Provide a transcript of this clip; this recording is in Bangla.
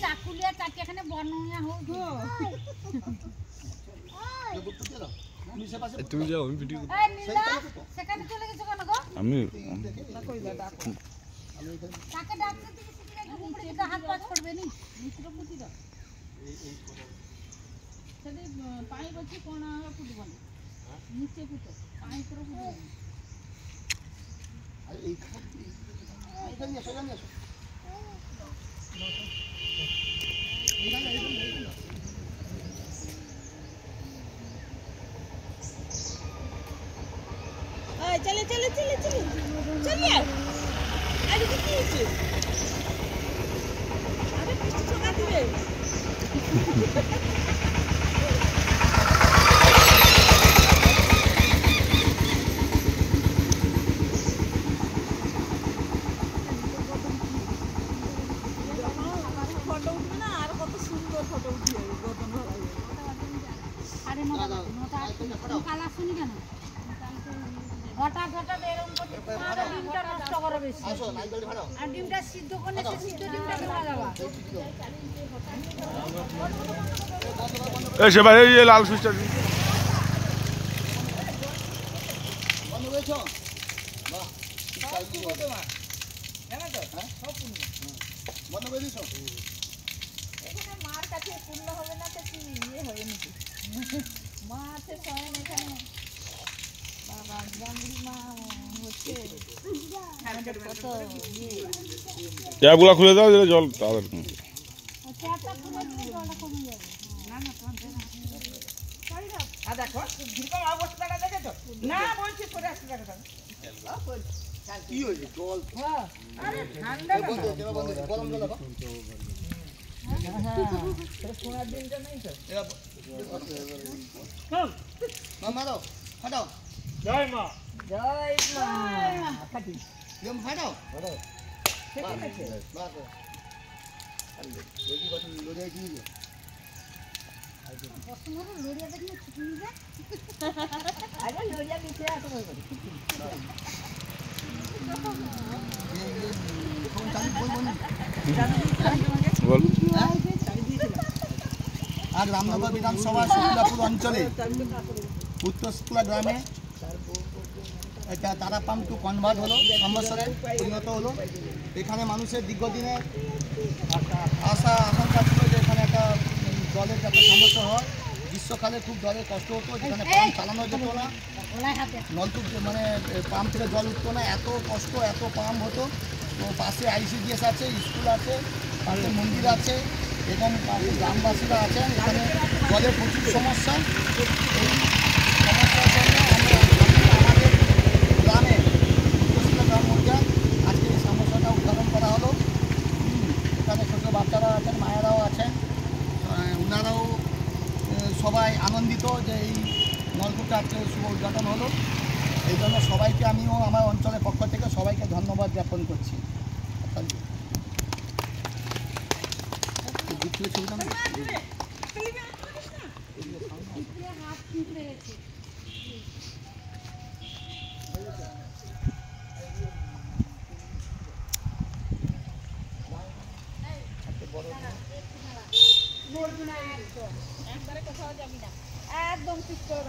চাকুলিয়া চাকি এখানে বর্ণনা হোক তুমি যাও আমি ভিডিও সেখানে চলে গেছো কেন গো? আমি তাকে ডাকতে থেকে শিখলে হাত পাঁচ করবে নি নিচে পুঁতি দাও সেটা পানি বলছি কোন পুঁতবো না নিচে পুঁতো পানি পুরো পুঁতবো चले चले चले चले चलिए अरे कितनी है अरे किसी जगह दिए फोटो उठবে না আর কত সুন্দর ফটো উঠিয়ে গদন ভরা আরে নটা কালা শুনি কেন ঘটা ঘটা এরকম করতে তোমার ডিমটা নষ্ট করে বেশি আসো নাইজল ভাড়াও আর ডিমটা সিদ্ধ করলে সে সিদ্ধ ডিমটা দেওয়া যাবে এই সেবা এই লাল সুইচটা বন্ধ করেছো বাহ কি করতে মা জানা তো হ্যাঁ সব পূর্ণ বন্ধ করে দিছো এখানে মার কাছে পূর্ণ হবে না তো কি ইয়ে হবে নাকি মা আছে স্বয়ং এখানে বাবা জাঙ্গি মা হচ্ছে কত ট্যাপগুলো খুলে দাও জল তাহলে ট্যাপটা খুলে দিলে জলটা কমে যাবে না না আ দেখো কিরকম অবস্থাটা দেখেছো না বলছি করে আসতে দেখো কি হয়েছে জল হ্যাঁ আরে ঠান্ডা না বন্ধ গরম জল দাও হ্যাঁ সোনার দিনটা নাই তো মা মারো ফাটাও জয় মা ফাটি জম ফাটাও ফাটাও ঠিক আছে বাস দেখি কত লড়াই কি বসুমর লড়িয়া দেখলে ছুটি যায় আরে লড়িয়া নিচে আসো বল আজ রামনগর বিধানসভা সুন্দরপুর অঞ্চলে উত্তরশিলা গ্রামে এটা তারা পাম্প টু কনভার্ট হলো সম্বৎসরে পরিণত হলো। এখানে মানুষের দীর্ঘদিনের আশা আকাঙ্ক্ষা ছিল যে এখানে একটা জলের একটা সমস্যা হয়, গ্রীষ্মকালে খুব জলের কষ্ট হতো, যেখানে পাম্প চালানো যেত না, নলকূপ মানে পাম্প থেকে জল উঠতো না, এত কষ্ট, এত পাম্প হতো। তো পাশে আইসিডিএস আছে, স্কুল আছে, পাশে মন্দির আছে এবং পাশে গ্রামবাসীরা আছেন। এখানে জলের প্রচুর সমস্যা। এই সমস্যার জন্য আমাদের গ্রামে উত্তরশিলা গ্রাম পঞ্চায়েত আজকে এই সমস্যাটা উদ্ঘাটন করা হলো। এখানে ছোটো বাচ্চারা আছেন, মায়েরাও আছেন, ওনারাও সবাই আনন্দিত যে এই নলকূপটা আজকে শুভ উদ্ঘাটন হলো। এই জন্য সবাইকে আমিও আমার অঞ্চলের পক্ষ থেকে সবাইকে ধন্যবাদ জ্ঞাপন করছি। একদম ঠিক করে